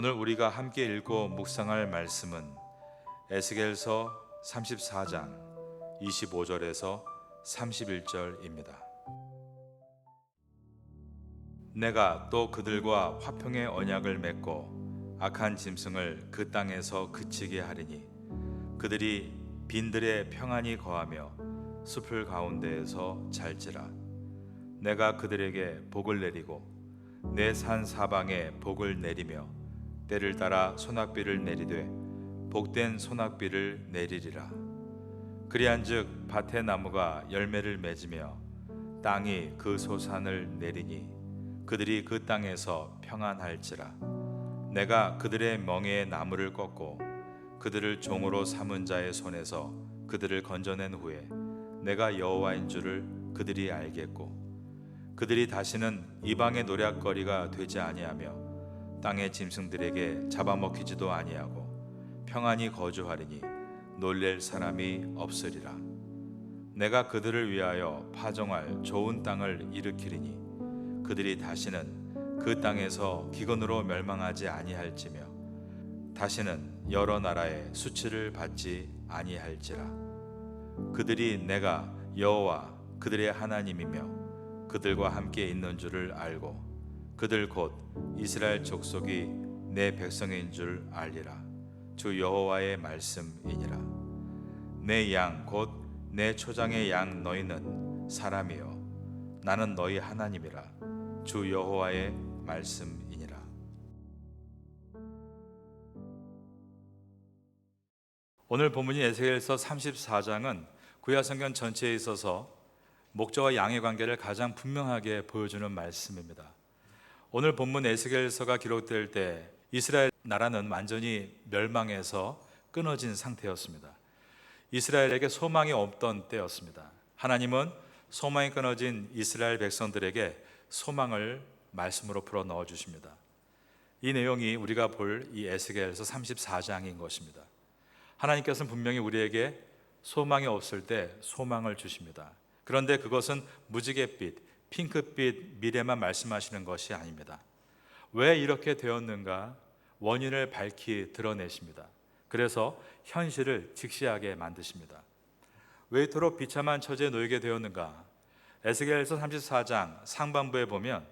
오늘 우리가 함께 읽고 묵상할 말씀은 에스겔서 34장 25절에서 31절입니다. 내가 또 그들과 화평의 언약을 맺고 악한 짐승을 그 땅에서 그치게 하리니 그들이 빈들에 평안히 거하며 숲을 가운데에서 잘지라. 내가 그들에게 복을 내리고 내 산 사방에 복을 내리며 때를 따라 소낙비를 내리되 복된 소낙비를 내리리라. 그리한즉 밭의 나무가 열매를 맺으며 땅이 그 소산을 내리니 그들이 그 땅에서 평안할지라. 내가 그들의 멍에의 나무를 꺾고 그들을 종으로 삼은 자의 손에서 그들을 건져낸 후에 내가 여호와인 줄을 그들이 알겠고 그들이 다시는 이방의 노략거리가 되지 아니하며 땅의 짐승들에게 잡아먹히지도 아니하고 평안히 거주하리니 놀랄 사람이 없으리라. 내가 그들을 위하여 파종할 좋은 땅을 일으키리니 그들이 다시는 그 땅에서 기근으로 멸망하지 아니할지며 다시는 여러 나라의 수치를 받지 아니할지라. 그들이 내가 여호와 그들의 하나님이며 그들과 함께 있는 줄을 알고 그들 곧 이스라엘 족속이 내 백성인 줄 알리라. 주 여호와의 말씀이니라. 내 양 곧 내 초장의 양 너희는 사람이요 나는 너희 하나님이라. 주 여호와의 말씀이니라. 오늘 본문인 에스겔서 34장은 구약 성경 전체에 있어서 목자와 양의 관계를 가장 분명하게 보여주는 말씀입니다. 오늘 본문 에스겔서가 기록될 때 이스라엘 나라는 완전히 멸망해서 끊어진 상태였습니다. 이스라엘에게 소망이 없던 때였습니다. 하나님은 소망이 끊어진 이스라엘 백성들에게 소망을 말씀으로 불어 넣어 주십니다. 이 내용이 우리가 볼 이 에스겔서 34장인 것입니다. 하나님께서는 분명히 우리에게 소망이 없을 때 소망을 주십니다. 그런데 그것은 무지갯빛, 핑크빛 미래만 말씀하시는 것이 아닙니다. 왜 이렇게 되었는가 원인을 밝히 드러내십니다. 그래서 현실을 직시하게 만드십니다. 왜 이토록 비참한 처지에 놓이게 되었는가? 에스겔서 34장 상반부에 보면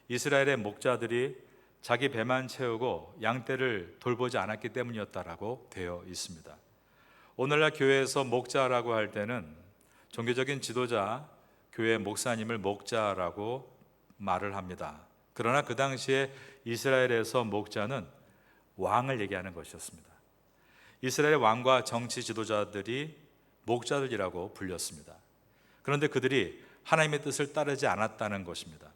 이스라엘의 목자들이 자기 배만 채우고 양떼를 돌보지 않았기 때문이었다라고 되어 있습니다. 오늘날 교회에서 목자라고 할 때는 종교적인 지도자, 교회 목사님을 목자라고 말을 합니다. 그러나 그 당시에 이스라엘에서 목자는 왕을 얘기하는 것이었습니다. 이스라엘의 왕과 정치 지도자들이 목자들이라고 불렸습니다. 그런데 그들이 하나님의 뜻을 따르지 않았다는 것입니다.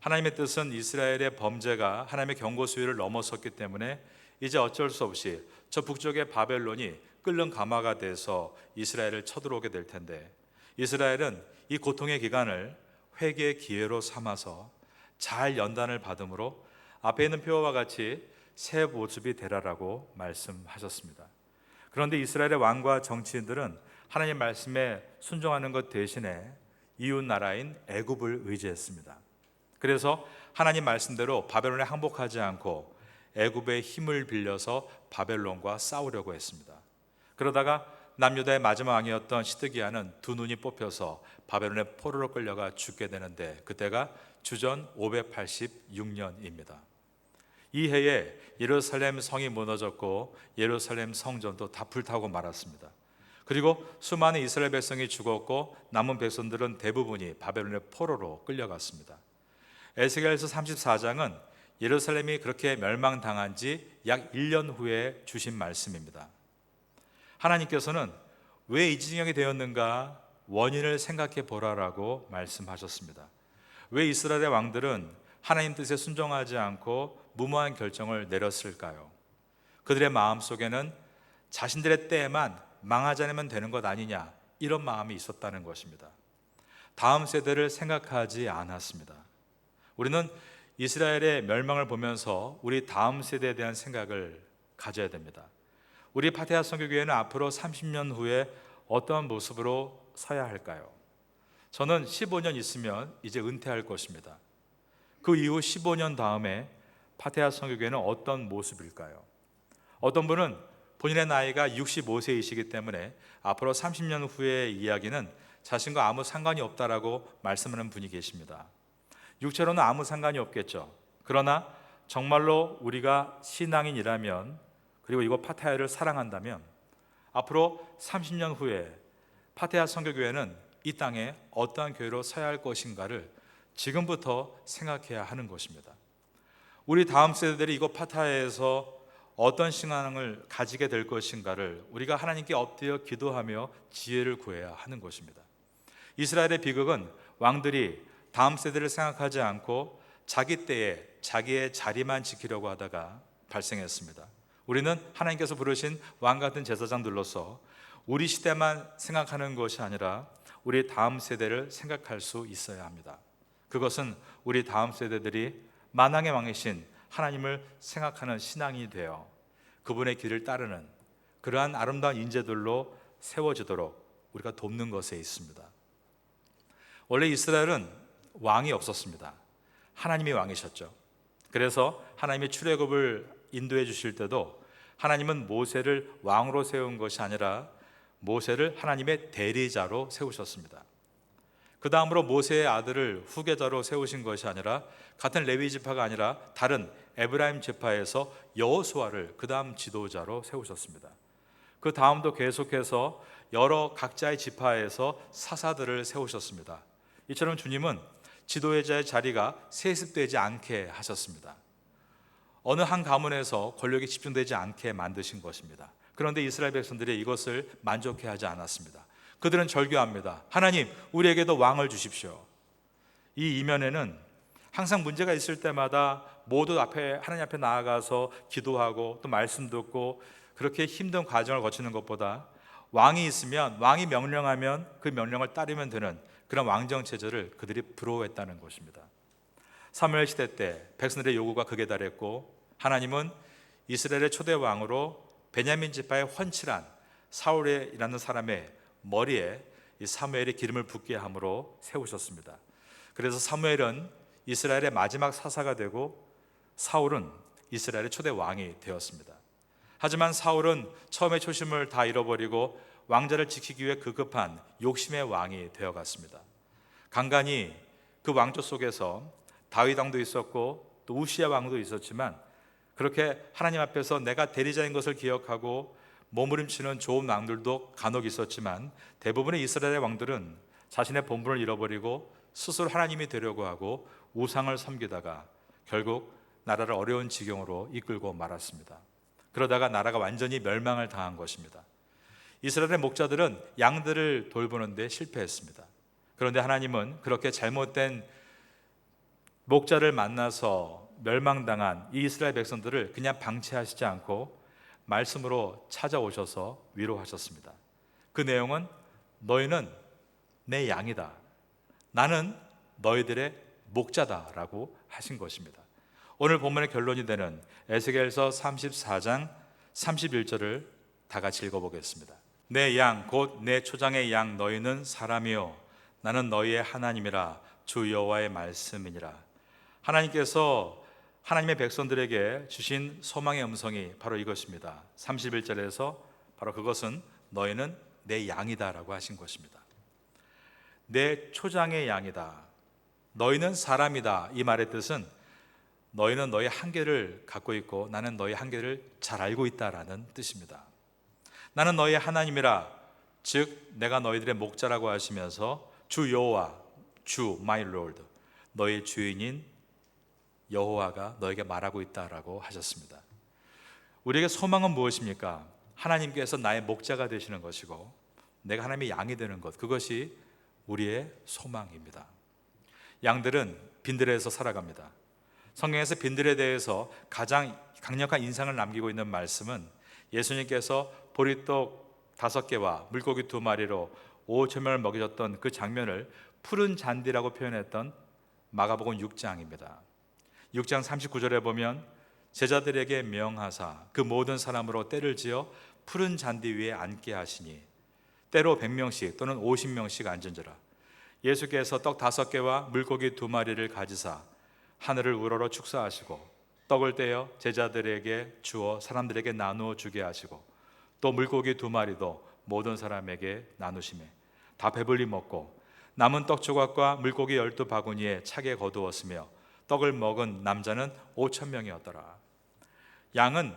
하나님의 뜻은 이스라엘의 범죄가 하나님의 경고 수위를 넘어섰기 때문에 이제 어쩔 수 없이 저 북쪽의 바벨론이 끓는 가마가 돼서 이스라엘을 쳐들어오게 될 텐데 이스라엘은 이 고통의 기간을 회개의 기회로 삼아서 잘 연단을 받음으로 앞에 있는 표와 같이 새 모습이 되라라고 말씀하셨습니다. 그런데 이스라엘의 왕과 정치인들은 하나님 말씀에 순종하는 것 대신에 이웃 나라인 애굽을 의지했습니다. 그래서 하나님 말씀대로 바벨론에 항복하지 않고 애굽의 힘을 빌려서 바벨론과 싸우려고 했습니다. 그러다가 남유다의 마지막 왕이었던 시드기야는 두 눈이 뽑혀서 바벨론의 포로로 끌려가 죽게 되는데 그때가 주전 586년입니다. 이 해에 예루살렘 성이 무너졌고 예루살렘 성전도 다 불타고 말았습니다. 그리고 수많은 이스라엘 백성이 죽었고 남은 백성들은 대부분이 바벨론의 포로로 끌려갔습니다. 에스겔서 34장은 예루살렘이 그렇게 멸망당한 지 약 1년 후에 주신 말씀입니다. 하나님께서는 왜 이 지경이 되었는가 원인을 생각해 보라라고 말씀하셨습니다. 왜 이스라엘의 왕들은 하나님 뜻에 순종하지 않고 무모한 결정을 내렸을까요? 그들의 마음속에는 자신들의 때에만 망하지 않으면 되는 것 아니냐 이런 마음이 있었다는 것입니다. 다음 세대를 생각하지 않았습니다. 우리는 이스라엘의 멸망을 보면서 우리 다음 세대에 대한 생각을 가져야 됩니다. 우리 파테아 선교교회는 앞으로 30년 후에 어떠한 모습으로 서야 할까요? 저는 15년 있으면 이제 은퇴할 것입니다. 그 이후 15년 다음에 파테아 선교교회는 어떤 모습일까요? 어떤 분은 본인의 나이가 65세이시기 때문에 앞으로 30년 후의 이야기는 자신과 아무 상관이 없다라고 말씀하는 분이 계십니다. 육체로는 아무 상관이 없겠죠. 그러나 정말로 우리가 신앙인이라면, 그리고 이곳 파테아를 사랑한다면 앞으로 30년 후에 파테아 선교교회는 이 땅에 어떠한 교회로 서야 할 것인가를 지금부터 생각해야 하는 것입니다. 우리 다음 세대들이 이곳 파테아에서 어떤 신앙을 가지게 될 것인가를 우리가 하나님께 엎드려 기도하며 지혜를 구해야 하는 것입니다. 이스라엘의 비극은 왕들이 다음 세대를 생각하지 않고 자기 때에 자기의 자리만 지키려고 하다가 발생했습니다. 우리는 하나님께서 부르신 왕 같은 제사장들로서 우리 시대만 생각하는 것이 아니라 우리 다음 세대를 생각할 수 있어야 합니다. 그것은 우리 다음 세대들이 만왕의 왕이신 하나님을 생각하는 신앙이 되어 그분의 길을 따르는 그러한 아름다운 인재들로 세워지도록 우리가 돕는 것에 있습니다. 원래 이스라엘은 왕이 없었습니다. 하나님이 왕이셨죠. 그래서 하나님이 출애굽을 인도해 주실 때도 하나님은 모세를 왕으로 세운 것이 아니라 모세를 하나님의 대리자로 세우셨습니다. 그 다음으로 모세의 아들을 후계자로 세우신 것이 아니라 같은 레위 지파가 아니라 다른 에브라임 지파에서 여호수아를 그 다음 지도자로 세우셨습니다. 그 다음도 계속해서 여러 각자의 지파에서 사사들을 세우셨습니다. 이처럼 주님은 지도자의 자리가 세습되지 않게 하셨습니다. 어느 한 가문에서 권력이 집중되지 않게 만드신 것입니다. 그런데 이스라엘 백성들이 이것을 만족해하지 않았습니다. 그들은 절규합니다. 하나님, 우리에게도 왕을 주십시오. 이 이면에는 항상 문제가 있을 때마다 모두 하나님 앞에 나아가서 기도하고 또 말씀 듣고 그렇게 힘든 과정을 거치는 것보다 왕이 있으면, 왕이 명령하면 그 명령을 따르면 되는 그런 왕정 체제를 그들이 부러워했다는 것입니다. 사무엘 시대 때 백성들의 요구가 극에 달했고 하나님은 이스라엘의 초대 왕으로 베냐민 지파의 훤칠한 사울이라는 사람의 머리에 이 사무엘의 기름을 붓게 함으로 세우셨습니다. 그래서 사무엘은 이스라엘의 마지막 사사가 되고 사울은 이스라엘의 초대 왕이 되었습니다. 하지만 사울은 처음에 초심을 다 잃어버리고 왕자를 지키기 위해 급급한 욕심의 왕이 되어갔습니다. 간간히 그 왕조 속에서 다윗 왕도 있었고 또 우시야 왕도 있었지만 그렇게 하나님 앞에서 내가 대리자인 것을 기억하고 몸부림치는 좋은 왕들도 간혹 있었지만 대부분의 이스라엘의 왕들은 자신의 본분을 잃어버리고 스스로 하나님이 되려고 하고 우상을 섬기다가 결국 나라를 어려운 지경으로 이끌고 말았습니다. 그러다가 나라가 완전히 멸망을 당한 것입니다. 이스라엘의 목자들은 양들을 돌보는데 실패했습니다. 그런데 하나님은 그렇게 잘못된 목자를 만나서 멸망당한 이 이스라엘 백성들을 그냥 방치하시지 않고 말씀으로 찾아오셔서 위로하셨습니다. 그 내용은 너희는 내 양이다. 나는 너희들의 목자다라고 하신 것입니다. 오늘 본문의 결론이 되는 에스겔서 34장 31절을 다 같이 읽어보겠습니다. 내 양 곧 내 초장의 양 너희는 사람이요 나는 너희의 하나님이라 주 여호와의 말씀이니라. 하나님께서 하나님의 백성들에게 주신 소망의 음성이 바로 이것입니다. 31절에서 바로 그것은 너희는 내 양이다 라고 하신 것입니다. 내 초장의 양이다. 너희는 사람이다. 이 말의 뜻은 너희는 너희 한계를 갖고 있고 나는 너희 한계를 잘 알고 있다라는 뜻입니다. 나는 너희의 하나님이라, 즉 내가 너희들의 목자라고 하시면서 주 여호와, 주 my Lord, 너희 주인인 여호와가 너에게 말하고 있다라고 하셨습니다. 우리에게 소망은 무엇입니까? 하나님께서 나의 목자가 되시는 것이고 내가 하나님의 양이 되는 것, 그것이 우리의 소망입니다. 양들은 빈들에서 살아갑니다. 성경에서 빈들에 대해서 가장 강력한 인상을 남기고 있는 말씀은 예수님께서 보리떡 5개와 물고기 2마리로 5천 명을 먹이셨던 그 장면을 푸른 잔디라고 표현했던 마가복음 6장입니다. 6장 39절에 보면 제자들에게 명하사 그 모든 사람으로 떼를 지어 푸른 잔디 위에 앉게 하시니 때로 100명씩 또는 50명씩 앉은지라. 예수께서 떡 5개와 물고기 2마리를 가지사 하늘을 우러러 축사하시고 떡을 떼어 제자들에게 주어 사람들에게 나누어 주게 하시고 또 물고기 2마리도 모든 사람에게 나누시매 다 배불리 먹고 남은 떡 조각과 물고기 12바구니에 차게 거두었으며 떡을 먹은 남자는 5,000명이었더라. 양은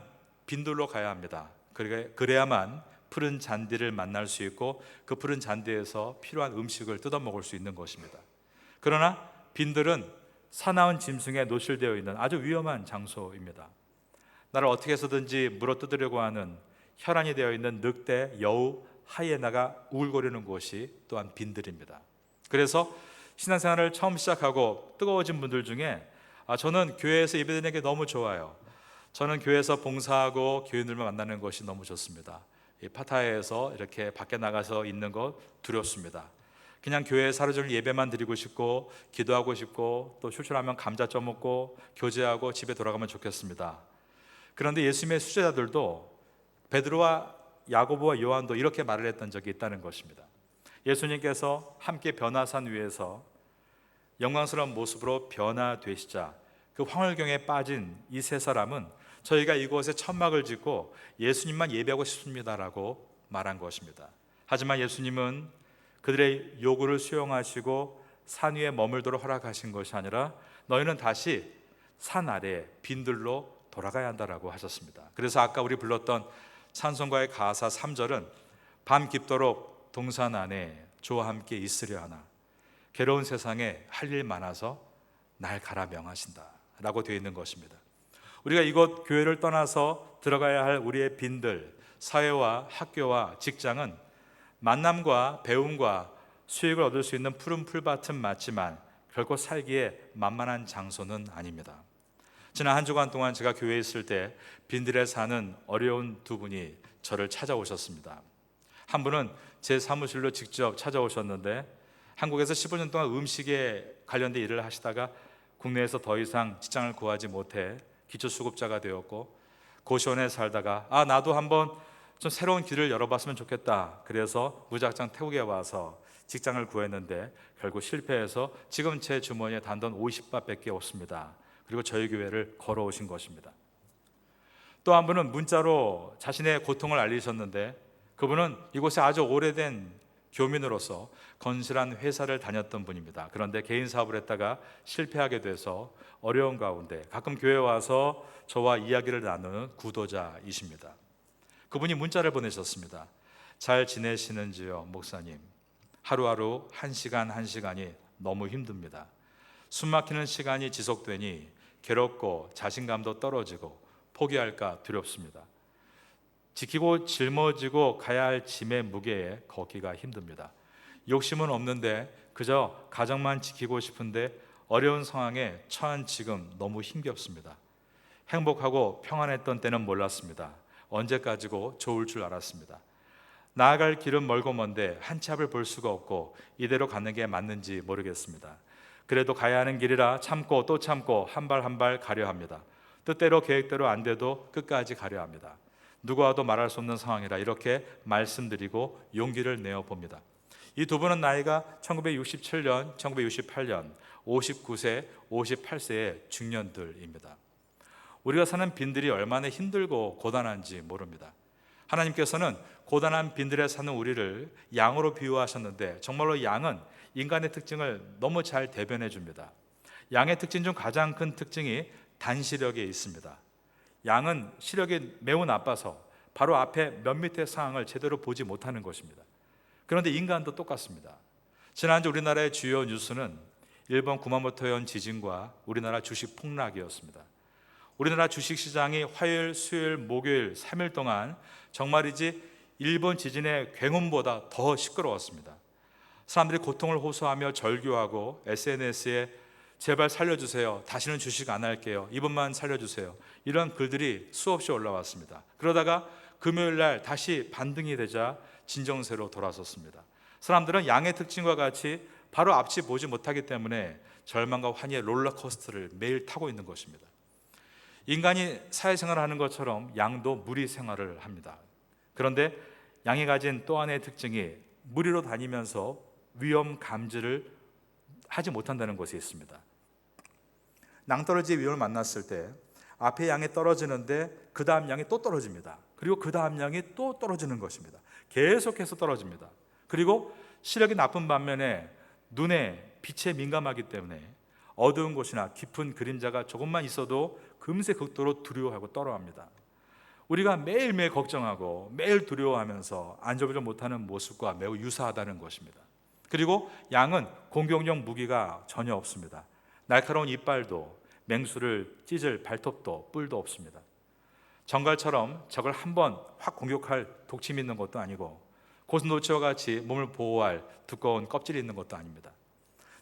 빈들로 가야 합니다. 그래야만 푸른 잔디를 만날 수 있고 그 푸른 잔디에서 필요한 음식을 뜯어 먹을 수 있는 것입니다. 그러나 빈들은 사나운 짐승에 노출되어 있는 아주 위험한 장소입니다. 나를 어떻게 해서든지 물어뜯으려고 하는 혈안이 되어 있는 늑대, 여우, 하이에나가 우글거리는 곳이 또한 빈들입니다. 그래서 신앙생활을 처음 시작하고 뜨거워진 분들 중에 저는 교회에서 예배드리는 게 너무 좋아요. 저는 교회에서 봉사하고 교인들만 만나는 것이 너무 좋습니다. 이 파타야에서 이렇게 밖에 나가서 있는 것 두렵습니다. 그냥 교회에서 하루 종일 예배만 드리고 싶고 기도하고 싶고 또 출출하면 감자 쪄 먹고 교제하고 집에 돌아가면 좋겠습니다. 그런데 예수님의 수제자들도 베드로와 야고보와 요한도 이렇게 말을 했던 적이 있다는 것입니다. 예수님께서 함께 변화산 위에서 영광스러운 모습으로 변화되시자 그 황홀경에 빠진 이 세 사람은 저희가 이곳에 천막을 짓고 예수님만 예배하고 싶습니다라고 말한 것입니다. 하지만 예수님은 그들의 요구를 수용하시고 산 위에 머물도록 허락하신 것이 아니라 너희는 다시 산 아래 빈들로 돌아가야 한다라고 하셨습니다. 그래서 아까 우리 불렀던 찬송가의 가사 3절은 밤 깊도록 동산 안에 주와 함께 있으려 하나 괴로운 세상에 할 일 많아서 날 가라 명하신다 라고 되어 있는 것입니다. 우리가 이곳 교회를 떠나서 들어가야 할 우리의 빈들, 사회와 학교와 직장은 만남과 배움과 수익을 얻을 수 있는 푸른 풀밭은 맞지만 결코 살기에 만만한 장소는 아닙니다. 지난 한 주간 동안 제가 교회에 있을 때 빈들에 사는 어려운 2분이 저를 찾아오셨습니다. 한 분은 제 사무실로 직접 찾아오셨는데 한국에서 15년 동안 음식에 관련된 일을 하시다가 국내에서 더 이상 직장을 구하지 못해 기초수급자가 되었고 고시원에 살다가 나도 한번 좀 새로운 길을 열어봤으면 좋겠다. 그래서 무작정 태국에 와서 직장을 구했는데 결국 실패해서 지금 제 주머니에 단돈 50바트밖에 없습니다. 그리고 저희 교회를 걸어오신 것입니다. 또 한 분은 문자로 자신의 고통을 알리셨는데 그분은 이곳에 아주 오래된 교민으로서 건실한 회사를 다녔던 분입니다. 그런데 개인 사업을 했다가 실패하게 돼서 어려운 가운데 가끔 교회에 와서 저와 이야기를 나누는 구도자이십니다. 그분이 문자를 보내셨습니다. 잘 지내시는지요, 목사님? 하루하루 1시간 1시간이 너무 힘듭니다. 숨막히는 시간이 지속되니 괴롭고 자신감도 떨어지고 포기할까 두렵습니다. 지키고 짊어지고 가야 할 짐의 무게에 걷기가 힘듭니다. 욕심은 없는데 그저 가정만 지키고 싶은데 어려운 상황에 처한 지금 너무 힘겹습니다. 행복하고 평안했던 때는 몰랐습니다. 언제까지고 좋을 줄 알았습니다. 나아갈 길은 멀고 먼데 한 치 앞을 볼 수가 없고 이대로 가는 게 맞는지 모르겠습니다. 그래도 가야 하는 길이라 참고 또 참고 한 발 한 발 가려 합니다. 뜻대로 계획대로 안 돼도 끝까지 가려 합니다. 누구와도 말할 수 없는 상황이라 이렇게 말씀드리고 용기를 내어 봅니다. 이 2분은 나이가 1967년, 1968년, 59세, 58세의 중년들입니다. 우리가 사는 빈들이 얼마나 힘들고 고단한지 모릅니다. 하나님께서는 고단한 빈들에 사는 우리를 양으로 비유하셨는데 정말로 양은 인간의 특징을 너무 잘 대변해 줍니다. 양의 특징 중 가장 큰 특징이 단시력에 있습니다. 양은 시력이 매우 나빠서 바로 앞에 몇 밑의 상황을 제대로 보지 못하는 것입니다. 그런데 인간도 똑같습니다. 지난주 우리나라의 주요 뉴스는 일본 구마모토현 지진과 우리나라 주식 폭락이었습니다. 우리나라 주식시장이 화요일, 수요일, 목요일 3일 동안 정말이지 일본 지진의 굉음보다 더 시끄러웠습니다. 사람들이 고통을 호소하며 절규하고 SNS에 제발 살려주세요. 다시는 주식 안 할게요. 이번만 살려주세요. 이런 글들이 수없이 올라왔습니다. 그러다가 금요일 날 다시 반등이 되자 진정세로 돌아섰습니다. 사람들은 양의 특징과 같이 바로 앞이 보지 못하기 때문에 절망과 환희의 롤러코스터를 매일 타고 있는 것입니다. 인간이 사회생활을 하는 것처럼 양도 무리 생활을 합니다. 그런데 양이 가진 또 하나의 특징이 무리로 다니면서 위험 감지를 하지 못한다는 것이 있습니다. 낭떠러지의 위험을 만났을 때 앞에 양이 떨어지는데 그 다음 양이 또 떨어집니다. 그리고 그 다음 양이 또 떨어지는 것입니다. 계속해서 떨어집니다. 그리고 시력이 나쁜 반면에 눈에 빛에 민감하기 때문에 어두운 곳이나 깊은 그림자가 조금만 있어도 금세 극도로 두려워하고 떨어합니다. 우리가 매일매일 걱정하고 매일 두려워하면서 안절부절 못하는 모습과 매우 유사하다는 것입니다. 그리고 양은 공격용 무기가 전혀 없습니다. 날카로운 이빨도, 맹수를 찢을 발톱도, 뿔도 없습니다. 정갈처럼 적을 한번 확 공격할 독침이 있는 것도 아니고 고슴도치와 같이 몸을 보호할 두꺼운 껍질이 있는 것도 아닙니다.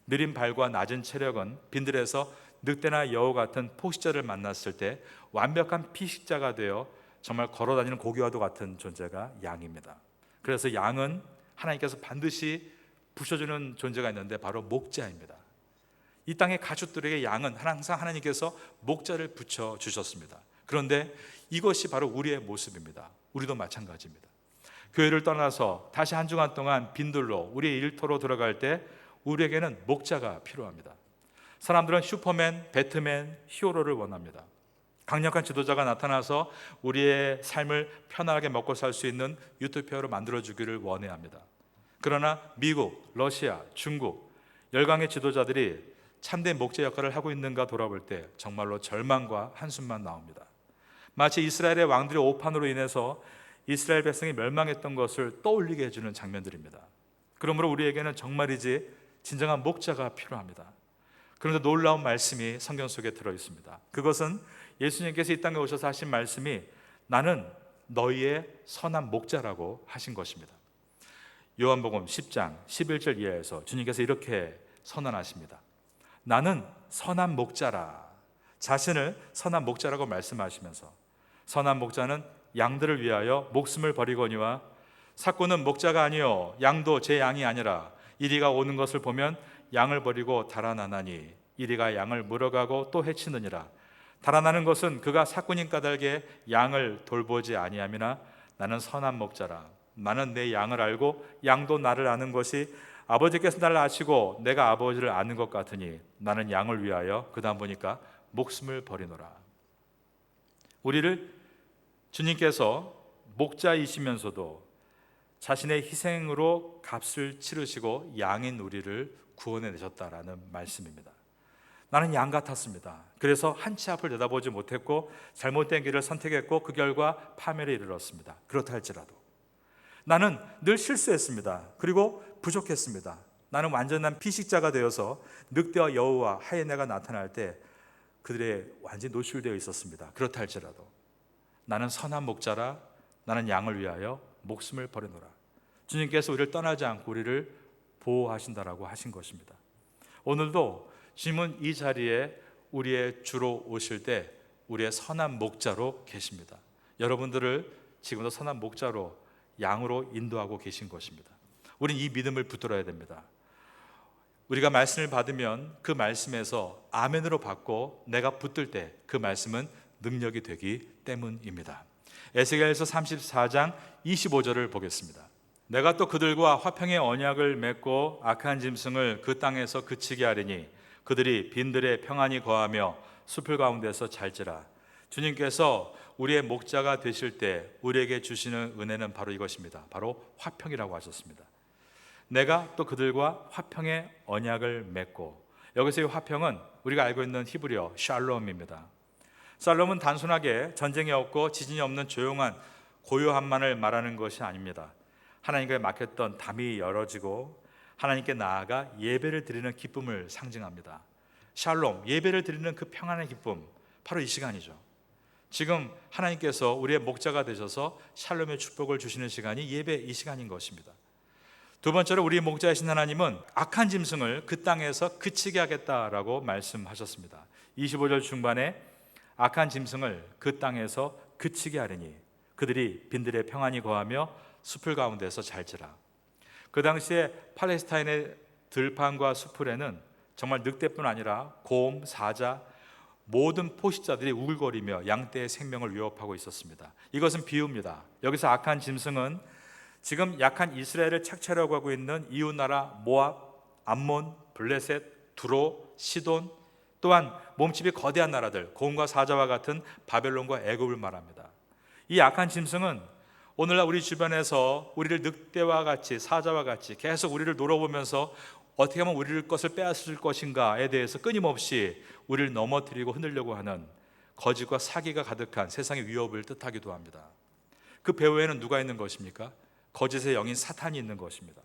느린 발과 낮은 체력은 빈들에서 늑대나 여우 같은 포식자를 만났을 때 완벽한 피식자가 되어 정말 걸어다니는 고기와도 같은 존재가 양입니다. 그래서 양은 하나님께서 반드시 부셔주는 존재가 있는데 바로 목자입니다. 이 땅의 가축들에게 양은 항상 하나님께서 목자를 붙여주셨습니다. 그런데 이것이 바로 우리의 모습입니다. 우리도 마찬가지입니다. 교회를 떠나서 다시 한 주간 동안 빈들로 우리의 일터로 들어갈 때 우리에게는 목자가 필요합니다. 사람들은 슈퍼맨, 배트맨, 히어로를 원합니다. 강력한 지도자가 나타나서 우리의 삶을 편하게 먹고 살 수 있는 유토피아로 만들어주기를 원해야 합니다. 그러나 미국, 러시아, 중국, 열강의 지도자들이 참된 목자 역할을 하고 있는가 돌아볼 때 정말로 절망과 한숨만 나옵니다. 마치 이스라엘의 왕들의 오판으로 인해서 이스라엘 백성이 멸망했던 것을 떠올리게 해주는 장면들입니다. 그러므로 우리에게는 정말이지 진정한 목자가 필요합니다. 그런데 놀라운 말씀이 성경 속에 들어있습니다. 그것은 예수님께서 이 땅에 오셔서 하신 말씀이 나는 너희의 선한 목자라고 하신 것입니다. 요한복음 10장 11절 이하에서 주님께서 이렇게 선언하십니다. 나는 선한 목자라. 자신을 선한 목자라고 말씀하시면서 선한 목자는 양들을 위하여 목숨을 버리거니와 삭구는 목자가 아니요 양도 제 양이 아니라 이리가 오는 것을 보면 양을 버리고 달아나나니 이리가 양을 물어가고 또 해치느니라. 달아나는 것은 그가 삭구님 까닭에 양을 돌보지 아니함이나 나는 선한 목자라. 나는 내 양을 알고 양도 나를 아는 것이 아버지께서 나를 아시고 내가 아버지를 아는 것 같으니 나는 양을 위하여 그 다음 보니까 목숨을 버리노라. 우리를 주님께서 목자이시면서도 자신의 희생으로 값을 치르시고 양인 우리를 구원해 내셨다라는 말씀입니다. 나는 양 같았습니다. 그래서 한치 앞을 내다보지 못했고 잘못된 길을 선택했고 그 결과 파멸에 이르렀습니다. 그렇다 할지라도 나는 늘 실수했습니다. 그리고 부족했습니다. 나는 완전한 피식자가 되어서 늑대와 여우와 하이에나가 나타날 때 그들의 완전히 노출되어 있었습니다. 그렇다 할지라도 나는 선한 목자라. 나는 양을 위하여 목숨을 버리노라. 주님께서 우리를 떠나지 않고 우리를 보호하신다라고 하신 것입니다. 오늘도 주님은 이 자리에 우리의 주로 오실 때 우리의 선한 목자로 계십니다. 여러분들을 지금도 선한 목자로 양으로 인도하고 계신 것입니다. 우리는 이 믿음을 붙들어야 됩니다. 우리가 말씀을 받으면 그 말씀에서 아멘으로 받고 내가 붙들 때 그 말씀은 능력이 되기 때문입니다. 에스겔서 34장 25절을 보겠습니다. 내가 또 그들과 화평의 언약을 맺고 악한 짐승을 그 땅에서 그치게 하리니 그들이 빈들에 평안히 거하며 숲을 가운데서 잘지라. 주님께서 우리의 목자가 되실 때 우리에게 주시는 은혜는 바로 이것입니다. 바로 화평이라고 하셨습니다. 내가 또 그들과 화평의 언약을 맺고, 여기서의 화평은 우리가 알고 있는 히브리어 샬롬입니다. 샬롬은 단순하게 전쟁이 없고 지진이 없는 조용한 고요함만을 말하는 것이 아닙니다. 하나님께 맡겼던 담이 열어지고 하나님께 나아가 예배를 드리는 기쁨을 상징합니다. 샬롬, 예배를 드리는 그 평안의 기쁨, 바로 이 시간이죠. 지금 하나님께서 우리의 목자가 되셔서 샬롬의 축복을 주시는 시간이 예배 이 시간인 것입니다. 두 번째로 우리 목자이신 하나님은 악한 짐승을 그 땅에서 그치게 하겠다라고 말씀하셨습니다. 25절 중반에 악한 짐승을 그 땅에서 그치게 하리니 그들이 빈들에 평안히 거하며 숲을 가운데서 잘지라. 그 당시에 팔레스타인의 들판과 수풀에는 정말 늑대뿐 아니라 곰, 사자, 모든 포식자들이 우글거리며 양떼의 생명을 위협하고 있었습니다. 이것은 비유입니다. 여기서 악한 짐승은 지금 약한 이스라엘을 착취하려고 하고 있는 이웃나라 모압, 암몬, 블레셋, 두로, 시돈, 또 또한 몸집이 거대한 나라들, 공과 사자와 같은 바벨론과 애굽을 말합니다. 이 악한 짐승은 오늘날 우리 주변에서 우리를 늑대와 같이, 사자와 같이 계속 우리를 놀아보면서 어떻게 하면 우리를 것을 빼앗을 것인가에 대해서 끊임없이 우리를 넘어뜨리고 흔들려고 하는 거짓과 사기가 가득한 세상의 위협을 뜻하기도 합니다. 그 배후에는 누가 있는 것입니까? 거짓의 영인 사탄이 있는 것입니다.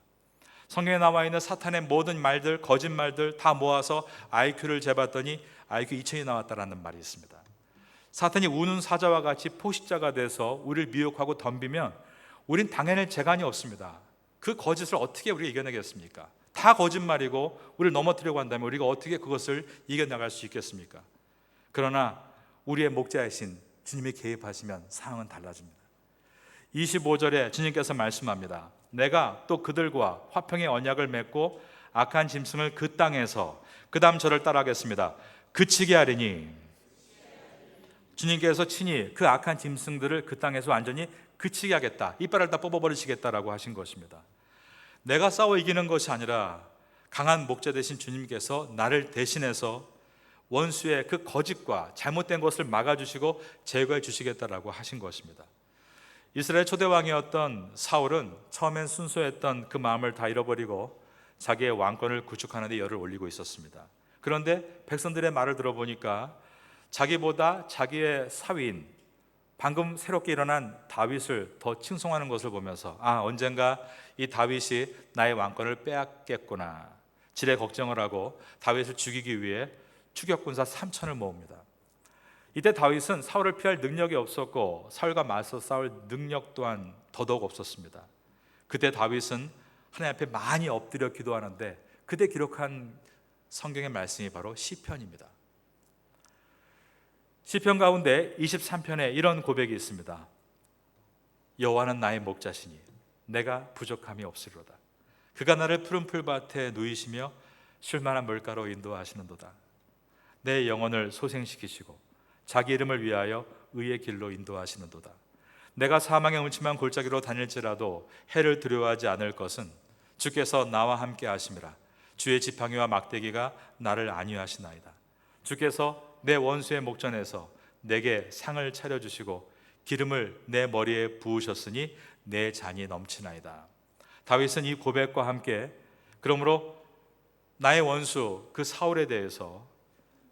성경에 나와 있는 사탄의 모든 말들, 거짓말들 다 모아서 IQ를 재봤더니 IQ 2000이 나왔다라는 말이 있습니다. 사탄이 우는 사자와 같이 포식자가 돼서 우리를 미혹하고 덤비면 우린 당해낼 재간이 없습니다. 그 거짓을 어떻게 우리가 이겨내겠습니까? 다 거짓말이고 우리를 넘어뜨리려고 한다면 우리가 어떻게 그것을 이겨나갈 수 있겠습니까? 그러나 우리의 목자이신 주님이 개입하시면 상황은 달라집니다. 25절에 주님께서 말씀합니다. 내가 또 그들과 화평의 언약을 맺고 악한 짐승을 그 땅에서, 그 다음 저를 따라하겠습니다, 그치게 하리니. 주님께서 친히 그 악한 짐승들을 그 땅에서 완전히 그치게 하겠다, 이빨을 다 뽑아버리시겠다라고 하신 것입니다. 내가 싸워 이기는 것이 아니라 강한 목자 되신 주님께서 나를 대신해서 원수의 그 거짓과 잘못된 것을 막아주시고 제거해 주시겠다라고 하신 것입니다. 이스라엘 초대왕이었던 사울은 처음엔 순수했던 그 마음을 다 잃어버리고 자기의 왕권을 구축하는 데 열을 올리고 있었습니다. 그런데 백성들의 말을 들어보니까 자기보다 자기의 사위인 방금 새롭게 일어난 다윗을 더 칭송하는 것을 보면서 언젠가 이 다윗이 나의 왕권을 빼앗겠구나, 지레 걱정을 하고 다윗을 죽이기 위해 추격군사 3,000을 모읍니다. 이때 다윗은 사울을 피할 능력이 없었고 사울과 맞서 싸울 능력 또한 더더욱 없었습니다. 그때 다윗은 하나님 앞에 많이 엎드려 기도하는데 그때 기록한 성경의 말씀이 바로 시편입니다. 시편 가운데 23편에 이런 고백이 있습니다. 여호와는 나의 목자시니 내가 부족함이 없으리로다. 그가 나를 푸른 풀밭에 누이시며 쉴만한 물가로 인도하시는도다. 내 영혼을 소생시키시고 자기 이름을 위하여 의의 길로 인도하시는도다. 내가 사망의 음침한 골짜기로 다닐지라도 해를 두려워하지 않을 것은 주께서 나와 함께 하심이라. 주의 지팡이와 막대기가 나를 안위하시나이다. 주께서 내 원수의 목전에서 내게 상을 차려주시고 기름을 내 머리에 부으셨으니 내 잔이 넘치나이다. 다윗은 이 고백과 함께 그러므로 나의 원수 그 사울에 대해서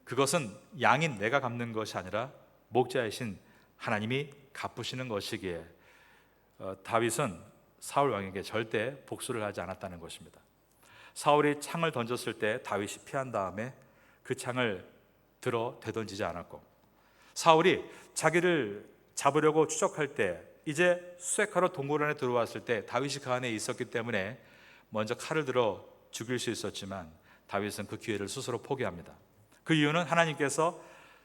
그것은 양인 내가 갚는 것이 아니라 목자이신 하나님이 갚으시는 것이기에 다윗은 사울 왕에게 절대 복수를 하지 않았다는 것입니다. 사울이 창을 던졌을 때 다윗이 피한 다음에 그 창을 들어 되던지지 않았고, 사울이 자기를 잡으려고 추적할 때 이제 수색하러 동굴 안에 들어왔을 때 다윗이 그 안에 있었기 때문에 먼저 칼을 들어 죽일 수 있었지만 다윗은 그 기회를 스스로 포기합니다. 그 이유는 하나님께서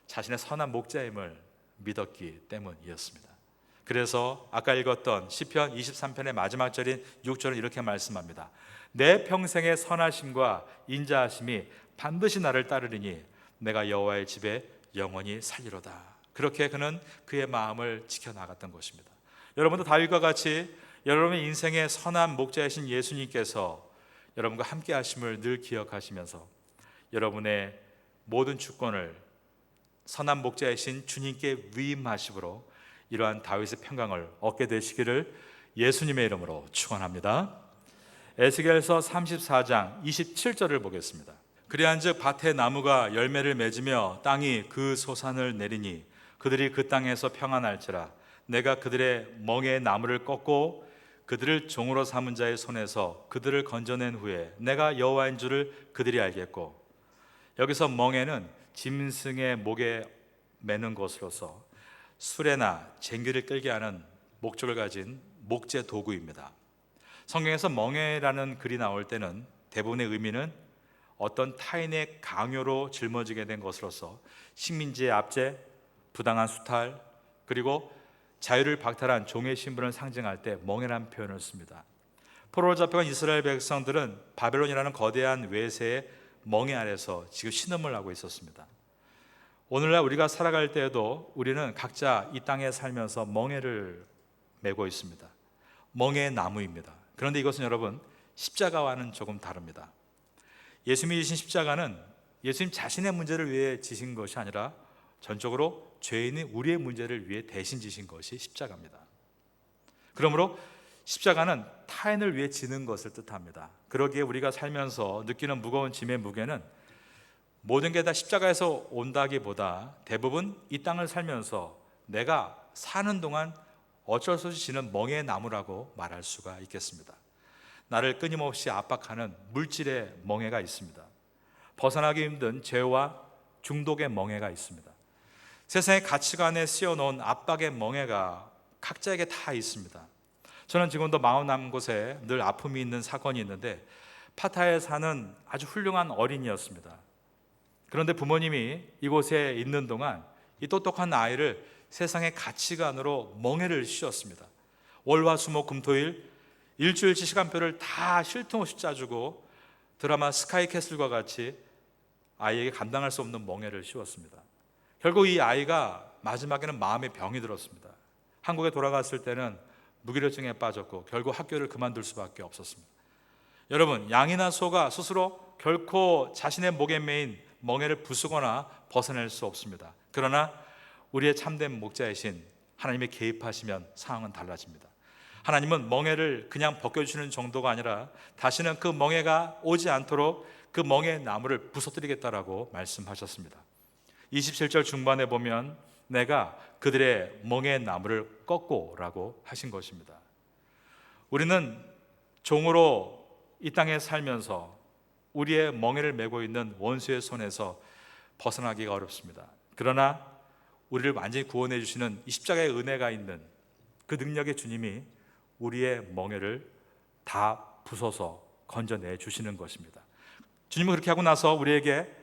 자신의 선한 목자임을 믿었기 때문이었습니다. 그래서 아까 읽었던 시편 23편의 마지막 절인 6절은 이렇게 말씀합니다. 내 평생의 선하심과 인자하심이 반드시 나를 따르리니 내가 여호와의 집에 영원히 살리로다. 그렇게 그는 그의 마음을 지켜나갔던 것입니다. 여러분도 다윗과 같이 여러분의 인생의 선한 목자이신 예수님께서 여러분과 함께 하심을 늘 기억하시면서 여러분의 모든 주권을 선한 목자이신 주님께 위임하심으로 이러한 다윗의 평강을 얻게 되시기를 예수님의 이름으로 축원합니다. 에스겔서 34장 27절을 보겠습니다. 그리한즉 밭의 나무가 열매를 맺으며 땅이 그 소산을 내리니 그들이 그 땅에서 평안할지라. 내가 그들의 멍에 나무를 꺾고 그들을 종으로 삼은 자의 손에서 그들을 건져낸 후에 내가 여호와인 줄을 그들이 알겠고. 여기서 멍에는 짐승의 목에 매는 것으로서 수레나 쟁기를 끌게 하는 목적을 가진 목재 도구입니다. 성경에서 멍에라는 글이 나올 때는 대부분의 의미는 어떤 타인의 강요로 짊어지게 된 것으로서 식민지의 압제, 부당한 수탈, 그리고 자유를 박탈한 종의 신분을 상징할 때 멍에라는 표현을 씁니다. 포로로 잡혀간 이스라엘 백성들은 바벨론이라는 거대한 외세의 멍에 아래서 지금 신음을 하고 있었습니다. 오늘날 우리가 살아갈 때에도 우리는 각자 이 땅에 살면서 멍에를 메고 있습니다. 멍에의 나무입니다. 그런데 이것은 여러분 십자가와는 조금 다릅니다. 예수님이 지신 십자가는 예수님 자신의 문제를 위해 지신 것이 아니라 전적으로 죄인인 우리의 문제를 위해 대신 지신 것이 십자가입니다. 그러므로 십자가는 타인을 위해 지는 것을 뜻합니다. 그러기에 우리가 살면서 느끼는 무거운 짐의 무게는 모든 게 다 십자가에서 온다기보다 대부분 이 땅을 살면서 내가 사는 동안 어쩔 수 없이 지는 멍에 나무라고 말할 수가 있겠습니다. 나를 끊임없이 압박하는 물질의 멍해가 있습니다. 벗어나기 힘든 죄와 중독의 멍해가 있습니다. 세상의 가치관에 씌워놓은 압박의 멍해가 각자에게 다 있습니다. 저는 지금도 마음 남은 곳에 늘 아픔이 있는 사건이 있는데 파타야에 사는 아주 훌륭한 어린이였습니다. 그런데 부모님이 이곳에 있는 동안 이 똑똑한 아이를 세상의 가치관으로 멍해를 씌웠습니다. 월화수목금토일 일주일치 시간표를 다 쉴 틈 없이 짜주고 드라마 스카이캐슬과 같이 아이에게 감당할 수 없는 멍해를 씌웠습니다. 결국 이 아이가 마지막에는 마음의 병이 들었습니다. 한국에 돌아갔을 때는 무기력증에 빠졌고 결국 학교를 그만둘 수밖에 없었습니다. 여러분, 양이나 소가 스스로 결코 자신의 목에 매인 멍해를 부수거나 벗어낼 수 없습니다. 그러나 우리의 참된 목자이신 하나님이 개입하시면 상황은 달라집니다. 하나님은 멍해를 그냥 벗겨주시는 정도가 아니라 다시는 그 멍해가 오지 않도록 그 멍해 나무를 부서뜨리겠다라고 말씀하셨습니다. 27절 중반에 보면 내가 그들의 멍해 나무를 꺾고라고 하신 것입니다. 우리는 종으로 이 땅에 살면서 우리의 멍해를 메고 있는 원수의 손에서 벗어나기가 어렵습니다. 그러나 우리를 완전히 구원해 주시는 이 십자가의 은혜가 있는 그 능력의 주님이 우리의 멍해를 다 부숴서 건져내 주시는 것입니다. 주님은 그렇게 하고 나서 우리에게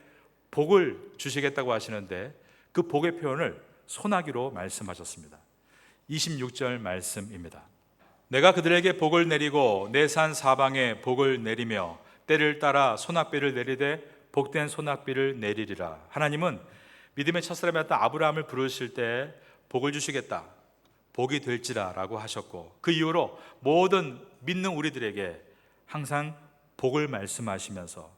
복을 주시겠다고 하시는데 그 복의 표현을 소나기로 말씀하셨습니다. 26절 말씀입니다. 내가 그들에게 복을 내리고 내 산 사방에 복을 내리며 때를 따라 소낙비를 내리되 복된 소낙비를 내리리라. 하나님은 믿음의 첫사람이었던 아브라함을 부르실 때 복을 주시겠다, 복이 될지라 라고 하셨고 그 이후로 모든 믿는 우리들에게 항상 복을 말씀하시면서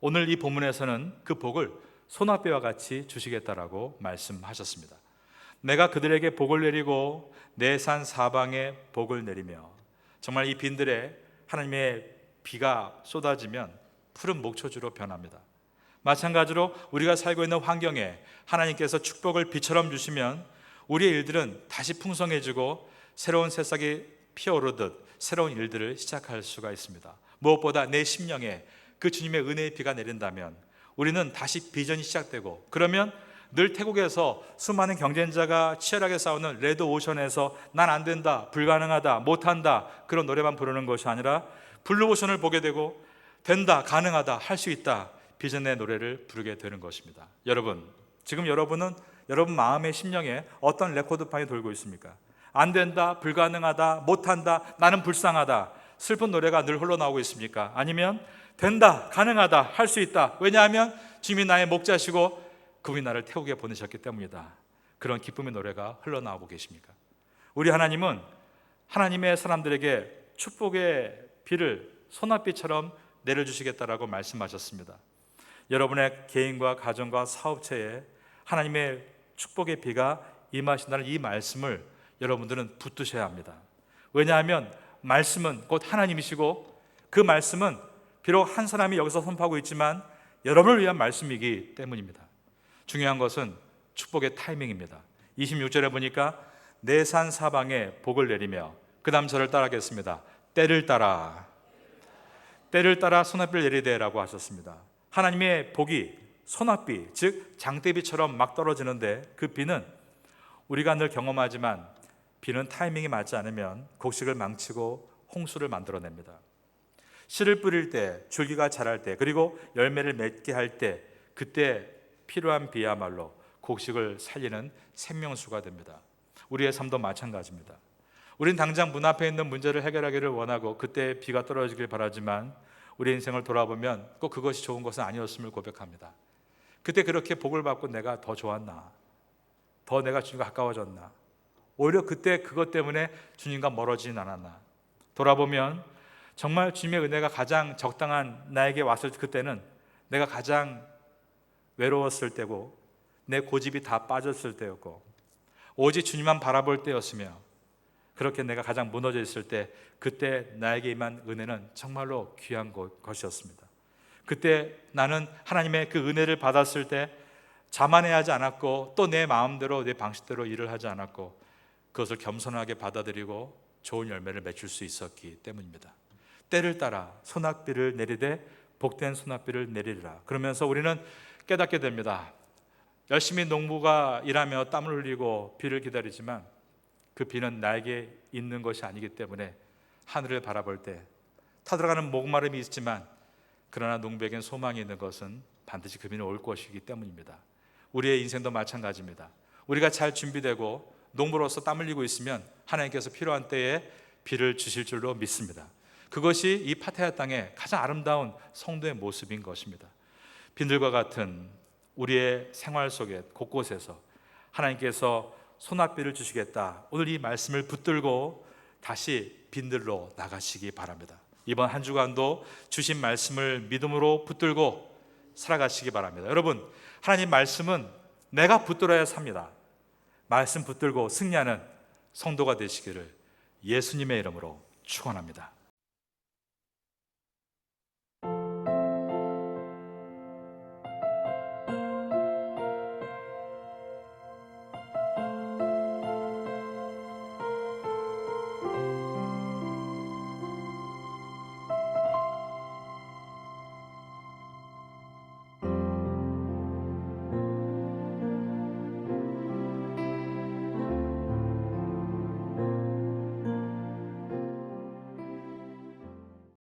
오늘 이 본문에서는 그 복을 소낙비와 같이 주시겠다라고 말씀하셨습니다. 내가 그들에게 복을 내리고 내 산 사방에 복을 내리며, 정말 이 빈들에 하나님의 비가 쏟아지면 푸른 목초지로 변합니다. 마찬가지로 우리가 살고 있는 환경에 하나님께서 축복을 비처럼 주시면 우리의 일들은 다시 풍성해지고 새로운 새싹이 피어오르듯 새로운 일들을 시작할 수가 있습니다. 무엇보다 내 심령에 그 주님의 은혜의 비가 내린다면 우리는 다시 비전이 시작되고, 그러면 늘 태국에서 수많은 경쟁자가 치열하게 싸우는 레드 오션에서 난 안 된다, 불가능하다, 못한다 그런 노래만 부르는 것이 아니라 블루 오션을 보게 되고 된다, 가능하다, 할 수 있다 비전의 노래를 부르게 되는 것입니다. 여러분, 지금 여러분은 여러분 마음의 심령에 어떤 레코드판이 돌고 있습니까? 안 된다, 불가능하다, 못한다, 나는 불쌍하다 슬픈 노래가 늘 흘러나오고 있습니까? 아니면 된다, 가능하다, 할 수 있다, 왜냐하면 주님이 나의 목자시고 그분이 나를 태우게 보내셨기 때문이다, 그런 기쁨의 노래가 흘러나오고 계십니까? 우리 하나님은 하나님의 사람들에게 축복의 비를 소낙비처럼 내려주시겠다라고 말씀하셨습니다. 여러분의 개인과 가정과 사업체에 하나님의 축복의 비가 임하신다는 이 말씀을 여러분들은 붙드셔야 합니다. 왜냐하면 말씀은 곧 하나님이시고 그 말씀은 비록 한 사람이 여기서 선포하고 있지만 여러분을 위한 말씀이기 때문입니다. 중요한 것은 축복의 타이밍입니다. 26절에 보니까 내 산 사방에 복을 내리며, 그 다음 절을 따라하겠습니다. 때를 따라 소낙비를 내리되라고 하셨습니다. 하나님의 복이 소낙비, 즉 장대비처럼 막 떨어지는데 그 비는 우리가 늘 경험하지만 비는 타이밍이 맞지 않으면 곡식을 망치고 홍수를 만들어냅니다. 씨를 뿌릴 때, 줄기가 자랄 때, 그리고 열매를 맺게 할 때, 그때 필요한 비야말로 곡식을 살리는 생명수가 됩니다. 우리의 삶도 마찬가지입니다. 우린 당장 문 앞에 있는 문제를 해결하기를 원하고 그때 비가 떨어지길 바라지만 우리 인생을 돌아보면 꼭 그것이 좋은 것은 아니었음을 고백합니다. 그때 그렇게 복을 받고 내가 더 좋았나? 더 내가 주님과 가까워졌나? 오히려 그때 그것 때문에 주님과 멀어지진 않았나? 돌아보면 정말 주님의 은혜가 가장 적당한 나에게 왔을 그때는 내가 가장 외로웠을 때고 내 고집이 다 빠졌을 때였고 오직 주님만 바라볼 때였으며 그렇게 내가 가장 무너져 있을 때 그때 나에게 임한 은혜는 정말로 귀한 것이었습니다. 그때 나는 하나님의 그 은혜를 받았을 때 자만해하지 않았고 또 내 마음대로 내 방식대로 일을 하지 않았고 그것을 겸손하게 받아들이고 좋은 열매를 맺을 수 있었기 때문입니다. 때를 따라 소낙비를 내리되 복된 소낙비를 내리리라. 그러면서 우리는 깨닫게 됩니다. 열심히 농부가 일하며 땀을 흘리고 비를 기다리지만 그 비는 나에게 있는 것이 아니기 때문에 하늘을 바라볼 때 타들어가는 목마름이 있지만 그러나 농부에겐 소망이 있는 것은 반드시 그 비는 올 것이기 때문입니다. 우리의 인생도 마찬가지입니다. 우리가 잘 준비되고 농부로서 땀 흘리고 있으면 하나님께서 필요한 때에 비를 주실 줄로 믿습니다. 그것이 이 파타야 땅의 가장 아름다운 성도의 모습인 것입니다. 빈들과 같은 우리의 생활 속에 곳곳에서 하나님께서 소낙비를 주시겠다. 오늘 이 말씀을 붙들고 다시 빈들로 나가시기 바랍니다. 이번 한 주간도 주신 말씀을 믿음으로 붙들고 살아가시기 바랍니다. 여러분, 하나님 말씀은 내가 붙들어야 삽니다. 말씀 붙들고 승리하는 성도가 되시기를 예수님의 이름으로 축원합니다.